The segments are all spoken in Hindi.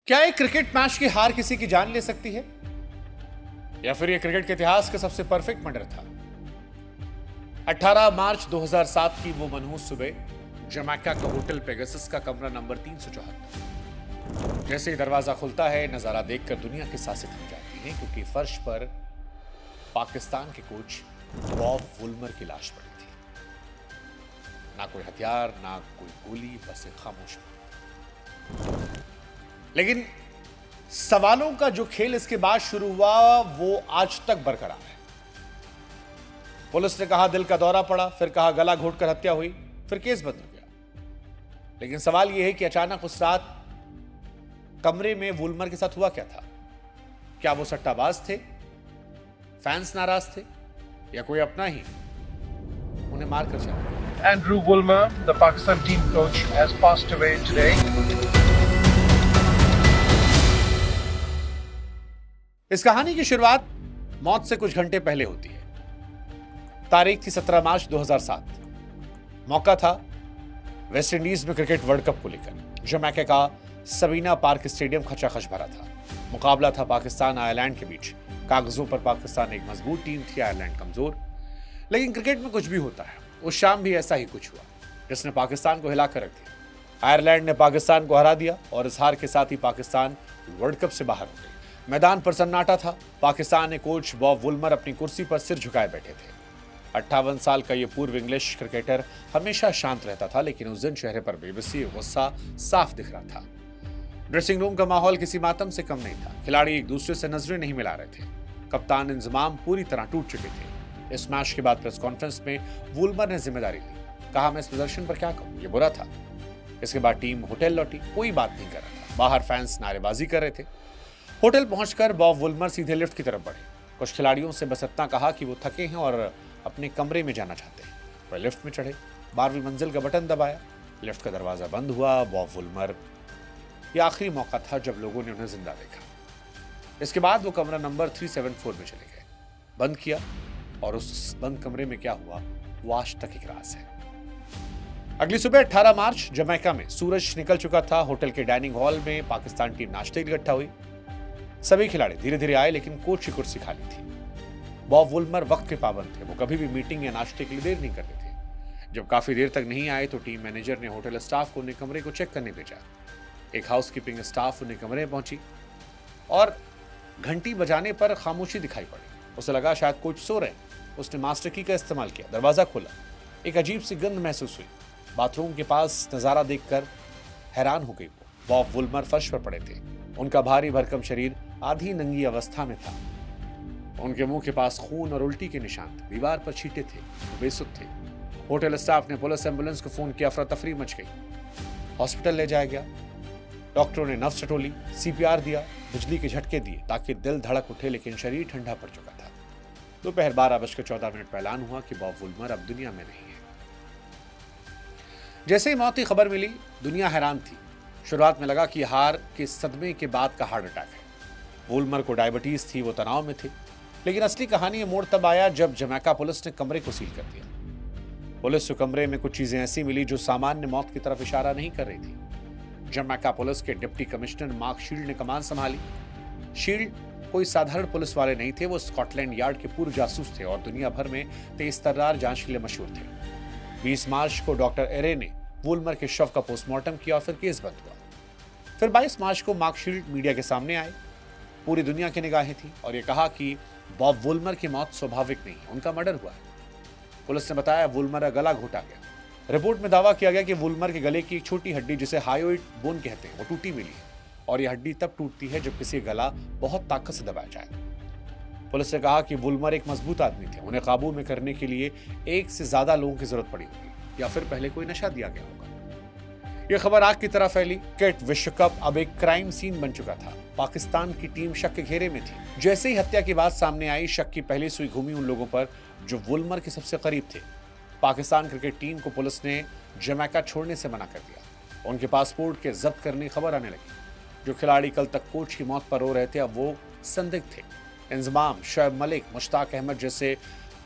क्या एक क्रिकेट मैच की हार किसी की जान ले सकती है, या फिर यह क्रिकेट के इतिहास का सबसे परफेक्ट मर्डर था? 18 मार्च 2007 की वो मनहूस सुबह जमैका का होटल पेगासस का कमरा नंबर 374। जैसे ही दरवाजा खुलता है, नजारा देखकर दुनिया की सांसें थम जाती हैं, क्योंकि फर्श पर पाकिस्तान के कोच बॉब वुलमर की लाश पड़ी थी। ना कोई हथियार, ना कोई गोली, बस एक खामोश। लेकिन सवालों का जो खेल इसके बाद शुरू हुआ वो आज तक बरकरार है। पुलिस ने कहा दिल का दौरा पड़ा, फिर कहा गला घोटकर हत्या हुई, फिर केस बंद हो गया। लेकिन सवाल यह है कि अचानक उस रात कमरे में वुलमर के साथ हुआ क्या था? क्या वो सट्टाबाज थे, फैंस नाराज थे, या कोई अपना ही उन्हें मारकर चला गया? Andrew Woolmer, the Pakistan team coach, has passed away today. इस कहानी की शुरुआत मौत से कुछ घंटे पहले होती है। तारीख थी 17 मार्च 2007। मौका था वेस्ट इंडीज में क्रिकेट वर्ल्ड कप को लेकर। जमैका का सबीना पार्क स्टेडियम खचाखच भरा था। मुकाबला था पाकिस्तान आयरलैंड के बीच। कागजों पर पाकिस्तान एक मजबूत टीम थी, आयरलैंड कमजोर। लेकिन क्रिकेट में कुछ भी होता है। उस शाम भी ऐसा ही कुछ हुआ, जिसने पाकिस्तान को हिलाकर रख दिया। आयरलैंड ने पाकिस्तान को हरा दिया और इस हार के साथ ही पाकिस्तान वर्ल्ड कप से बाहर हो गई। मैदान पर सन्नाटा था। पाकिस्तान के कोच बॉब वुलमर अपनी कुर्सी पर सिर झुकाए बैठे थे। 58 साल का यह पूर्व इंग्लिश क्रिकेटर हमेशा शांत रहता था, लेकिन उस दिन चेहरे पर बेबसी और गुस्सा साफ दिख रहा था। ड्रेसिंग रूम का माहौल किसी मातम से कम नहीं था। खिलाड़ी एक दूसरे से नजरें नहीं मिला रहे थे। कप्तान इंजमाम पूरी तरह टूट चुके थे। इस मैच के बाद प्रेस कॉन्फ्रेंस में वुलमर ने जिम्मेदारी ली। कहा, मैं इस प्रदर्शन पर क्या कहूं, ये बुरा था। इसके बाद टीम होटल लौटी। कोई बात नहीं कर रहा था। बाहर फैंस नारेबाजी कर रहे थे। होटल पहुंचकर बॉब वुलमर सीधे लिफ्ट की तरफ बढ़े। कुछ खिलाड़ियों से बस इतना कहा कि वो थके हैं और अपने कमरे में जाना चाहते हैं। वह लिफ्ट में चढ़े, 12वीं मंजिल का बटन दबाया, लिफ्ट का दरवाजा बंद हुआ। बॉब वुलमर, यह आखिरी मौका था जब लोगों ने उन्हें जिंदा देखा। इसके बाद वो कमरा नंबर 374 में चले गए, बंद किया, और उस बंद कमरे में क्या हुआ वो आज तक एक राज है। अगली सुबह 18 मार्च जमैका में सूरज निकल चुका था। होटल के डाइनिंग हॉल में पाकिस्तान टीम नाश्ते के लिए इकट्ठा हुई। सभी खिलाड़ी धीरे धीरे आए, लेकिन कोच की कुर्सी खाली थी। बॉब वुलमर वक्त के पाबंद थे। वो कभी भी मीटिंग या नाश्ते के लिए देर नहीं करते थे। जब काफी देर तक नहीं आए तो टीम मैनेजर ने होटल स्टाफ को उन्हें कमरे को चेक करने भेजा। एक हाउसकीपिंग स्टाफ उन्हें कमरे में पहुंची और घंटी बजाने पर खामोशी दिखाई पड़ी। उसे लगा शायद कोच सो रहे। उसने मास्टर की का इस्तेमाल किया, दरवाजा खोला। एक अजीब सी गंध महसूस हुई। बाथरूम के पास नजारा देखकर हैरान हो गई। बॉब वुलमर फर्श पर पड़े थे। उनका भारी भरकम शरीर आधी नंगी अवस्था में था। उनके मुंह के पास खून और उल्टी के निशान थे। दीवार पर छींटे थे। वो बेसुध थे। होटल स्टाफ ने पुलिस एम्बुलेंस को फोन किया। अफरा तफरी मच गई। हॉस्पिटल ले जाया गया। डॉक्टरों ने नफ्स टटोली, CPR दिया, बिजली के झटके दिए ताकि दिल धड़क उठे, लेकिन शरीर ठंडा पड़ चुका था। दोपहर 12:14 पर ऐलान हुआ कि बॉब वुलमर अब दुनिया में नहीं है। जैसे ही मौत की खबर मिली, दुनिया हैरान थी। शुरुआत में लगा कि हार के सदमे के बाद का हार्ट अटैक है। वुलमर को डायबिटीज थी, वो तनाव में थे। लेकिन असली कहानी मोड़ तब आया जब जमैका पुलिस ने कमरे को सील कर दिया। पुलिस को कमरे में कुछ चीजें ऐसी मिली जो सामान्य मौत की तरफ इशारा नहीं कर रही थी। जमैका पुलिस के डिप्टी कमिश्नर मार्क शील्ड ने कमान संभाली। शील्ड कोई साधारण पुलिस वाले नहीं थे। वो स्कॉटलैंड यार्ड के पूर्व जासूस थे और दुनिया भर में तेज तर्रार जांच के लिए मशहूर थे। 20 मार्च को डॉक्टर एरे ने वुलमर के शव का पोस्टमार्टम किया और फिर केस बंद हुआ। फिर 22 मार्च को मार्क शील्ड मीडिया के सामने आए। पूरी दुनिया की निगाहें थी और यह कहा कि बॉब वुलमर की मौत स्वाभाविक नहीं है, उनका मर्डर हुआ है। पुलिस ने बताया वुलमर का गला घोटा गया। रिपोर्ट में दावा किया गया कि वुलमर के गले की एक छोटी हड्डी, जिसे हायोइड बोन कहते हैं, वो टूटी मिली है और यह हड्डी तब टूटती है जब किसी गला बहुत ताकत से दबाया जाए। पुलिस ने कहा कि वुलमर एक मजबूत आदमी थे। उन्हें काबू में करने के लिए एक से ज्यादा लोगों की जरूरत पड़ी होगी या फिर पहले कोई नशा दिया गया होगा। यह खबर आग की तरह फैली। क्रिकेट विश्व कप अब एक क्राइम सीन बन चुका था। पाकिस्तान की टीम शक के घेरे में थी। जैसे ही हत्या की बात सामने आई, शक की पहली सुई घूमी उन लोगों पर जो वुलमर के सबसे करीब थे। पाकिस्तान क्रिकेट टीम को पुलिस ने जमैका छोड़ने से मना कर दिया। उनके पासपोर्ट के जब्त करने की खबर आने लगी। जो खिलाड़ी कल तक कोच की मौत पर रो रहे थे, अब वो संदिग्ध थे। इंजमाम, शोएब मलिक, मुश्ताक अहमद जैसे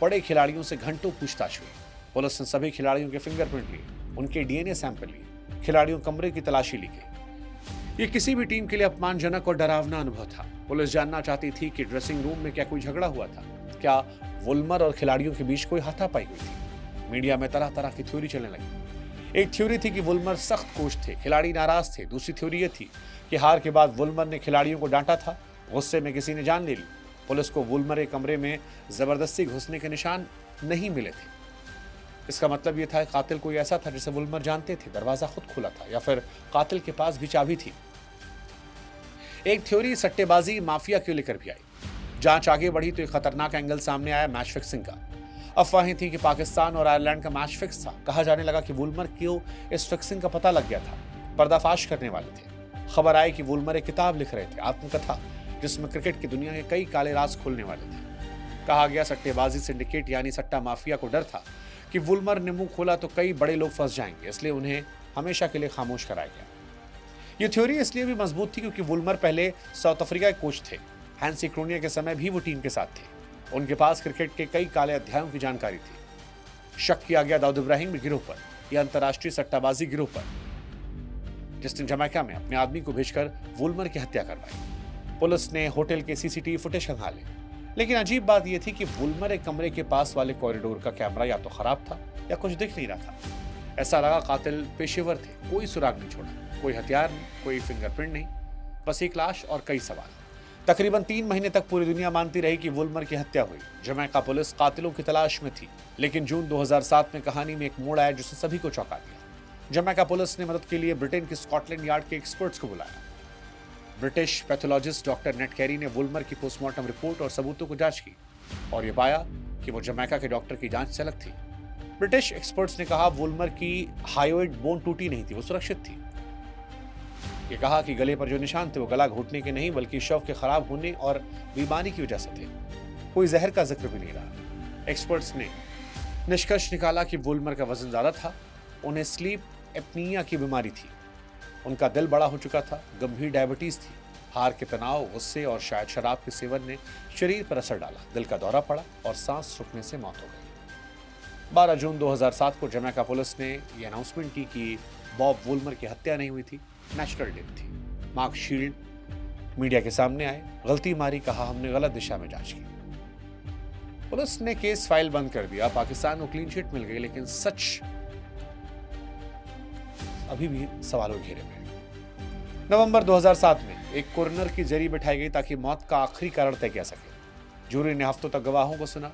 बड़े खिलाड़ियों से घंटों पूछताछ हुई। पुलिस ने सभी खिलाड़ियों के फिंगरप्रिंट लिए, उनके DNA सैंपल लिए, खिलाड़ियों कमरे की तलाशी ली गई। ये किसी भी टीम के लिए अपमानजनक और डरावना अनुभव था। पुलिस जानना चाहती थी कि ड्रेसिंग रूम में क्या कोई झगड़ा हुआ था, क्या वुल्मर और खिलाड़ियों के बीच कोई हाथापाई हुई थी। मीडिया में तरह तरह की थ्योरी चलने लगी। एक थ्योरी थी कि वुल्मर सख्त कोच थे, खिलाड़ी नाराज थे। दूसरी थ्योरी ये थी कि हार के बाद वुल्मर ने खिलाड़ियों को डांटा था, गुस्से में किसी ने जान ले ली। पुलिस को वुल्मर के कमरे में जबरदस्ती घुसने के निशान नहीं मिले थे। इसका मतलब यह था कि कातिल कोई ऐसा था जिसे वुल्मर जानते थे, दरवाजा खुद खुला था, या फिर कातिल के पास भी चाबी थी। एक थ्योरी सट्टेबाजी माफिया को लेकर भी आई। जांच आगे बढ़ी तो एक खतरनाक एंगल सामने आया मैच फिक्सिंग का। अफवाहें थी कि पाकिस्तान और आयरलैंड का मैच फिक्स था। कहा जाने लगा कि वुल्मर को इस फिक्सिंग का पता लग गया था, पर्दाफाश करने वाले थे। खबर आई कि वुल्मर एक किताब लिख रहे थे, आत्मकथा, जिसमें क्रिकेट की दुनिया के कई काले राज खुलने वाले थे। कहा गया सट्टेबाजी सिंडिकेट यानी सट्टा माफिया को डर था कि वुल्मर ने मुंह खोला तो कई बड़े लोग फंस जाएंगे, इसलिए उन्हें हमेशा के लिए खामोश कराया गया। ये थ्योरी इसलिए भी मजबूत थी क्योंकि वुल्मर पहले साउथ अफ्रीका के कोच थे। हैंसी क्रोनिया के समय भी वो टीम के साथ थे। उनके पास क्रिकेट के कई काले अध्यायों की जानकारी थी। शक किया गया दाऊद इब्राहिम गिरोह पर, यह अंतर्राष्ट्रीय सट्टाबाजी गिरोह पर, जिसने जमैका में अपने आदमी को भेजकर वुल्मर की हत्या करवाई। पुलिस ने होटल के सीसीटीवी फुटेज खंगाले, लेकिन अजीब बात यह थी कि वुल्मर के कमरे के पास वाले कॉरिडोर का कैमरा या तो खराब था या कुछ दिख नहीं रहा था। ऐसा लगा कातिल पेशेवर थे, कोई सुराग नहीं छोड़ा, कोई हथियार नहीं, कोई फिंगरप्रिंट नहीं, बस एक लाश और कई सवाल। तकरीबन 3 महीने तक पूरी दुनिया मानती रही कि वुल्मर की हत्या हुई। जमैका पुलिस कातिलों की तलाश में थी, लेकिन जून 2007 में कहानी में एक मोड़ आया जिसने सभी को चौंका दिया। जमैका पुलिस ने मदद के लिए ब्रिटेन के स्कॉटलैंड यार्ड के एक्सपर्ट्स को बुलाया। British pathologist doctor net carry ने वुल्मर की पोस्टमार्टम रिपोर्ट और सबूतों को जांच की और यह पाया कि वो जमैका के डॉक्टर की जांच से अलग थी। ब्रिटिश एक्सपर्ट्स ने कहा वुल्मर की हायोइड बोन टूटी नहीं थी, वो सुरक्षित थी। ये कहा कि गले पर जो निशान थे वो गला घोटने के नहीं बल्कि शव के खराब होने और बीमारी की वजह से थे। कोई जहर का जिक्र भी नहीं रहा। एक्सपर्ट्स ने निष्कर्ष निकाला कि वुल्मर का वजन ज्यादा था, उन्हें स्लीप एपनिया की बीमारी थी, उनका दिल बड़ा हो चुका था, गंभीर डायबिटीज थी, हार के तनाव, गुस्से और शायद शराब के सेवन ने शरीर पर असर डाला, दिल का दौरा पड़ा और सांस रुकने से मौत हो गई। 12 जून 2007 को जमैका पुलिस ने यह अनाउंसमेंट की कि बॉब वुल्मर की हत्या नहीं हुई थी, नेचुरल डेथ थी। मार्क शील्ड मीडिया के सामने आए, गलती मारी, कहा हमने गलत दिशा में जांच की। पुलिस ने केस फाइल बंद कर दिया, पाकिस्तान को क्लीन चिट मिल गई, लेकिन सच अभी भी सवालों के घेरे में है। नवंबर 2007 में एक कोरोनर की जरी बिठाई गई ताकि मौत का आखिरी कारण तय किया सके। जूरी ने हफ्तों तक गवाहों को सुना,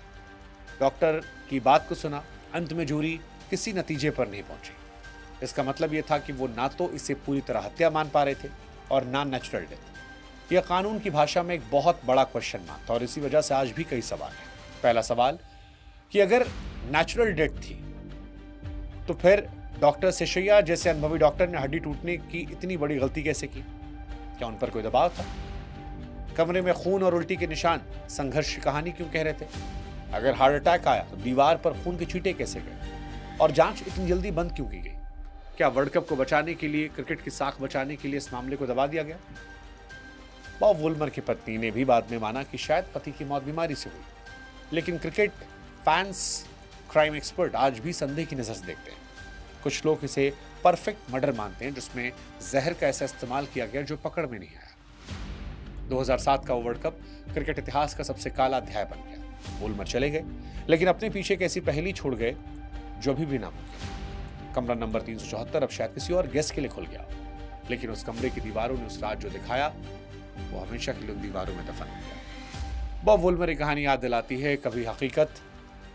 डॉक्टर की बात को सुना। अंत में जूरी किसी नतीजे पर नहीं पहुंची। इसका मतलब यह था कि वो ना तो इसे पूरी तरह हत्या मान पा रहे थे और ना नेचुरल डेथ। यह कानून की भाषा में एक बहुत बड़ा क्वेश्चन मार्क था और इसी वजह से आज भी कई सवाल हैं। पहला सवाल कि अगर नेचुरल डेथ थी तो फिर डॉक्टर सेशैया जैसे अनुभवी डॉक्टर ने हड्डी टूटने की इतनी बड़ी गलती कैसे की? क्या उन पर कोई दबाव था? कमरे में खून और उल्टी के निशान संघर्ष की कहानी क्यों कह रहे थे? अगर हार्ट अटैक आया तो दीवार पर खून के छींटे कैसे गए? और जांच इतनी जल्दी बंद क्यों की गई? क्या वर्ल्ड कप को बचाने के लिए, क्रिकेट की साख बचाने के लिए इस मामले को दबा दिया गया? बॉब वुल्मर की पत्नी ने भी बाद में माना कि शायद पति की मौत बीमारी से हुई, लेकिन क्रिकेट फैंस, क्राइम एक्सपर्ट आज भी संदेह की नजर से देखते हैं। कुछ लोग इसे परफेक्ट मर्डर मानते हैं जिसमें जहर का ऐसा इस्तेमाल किया गया जो पकड़ में नहीं आया। 2007 का वर्ल्ड कप क्रिकेट इतिहास का सबसे काला अध्याय बन गया। वुल्मर चले गए, लेकिन अपने पीछे एक ऐसी पहेली छोड़ गए जो अभी भी नामुमकिन। कमरा नंबर 374 अब शायद किसी और गेस्ट के लिए खुल गया, लेकिन उस कमरे की दीवारों ने उस रात जो दिखाया वो हमेशा के लिए उन दीवारों में दफन हो गया। बॉब वुल्मर की कहानी याद दिलाती है कभी हकीकत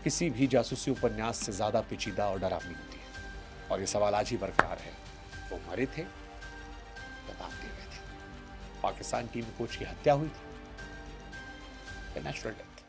किसी भी जासूसी उपन्यास से ज्यादा पेचीदा और डरावनी होती है। और ये सवाल आज ही बरकरार है, वो मरे थे या बांध दिए गए थे? पाकिस्तान टीम कोच की हत्या हुई थी या नेचुरल डेथ?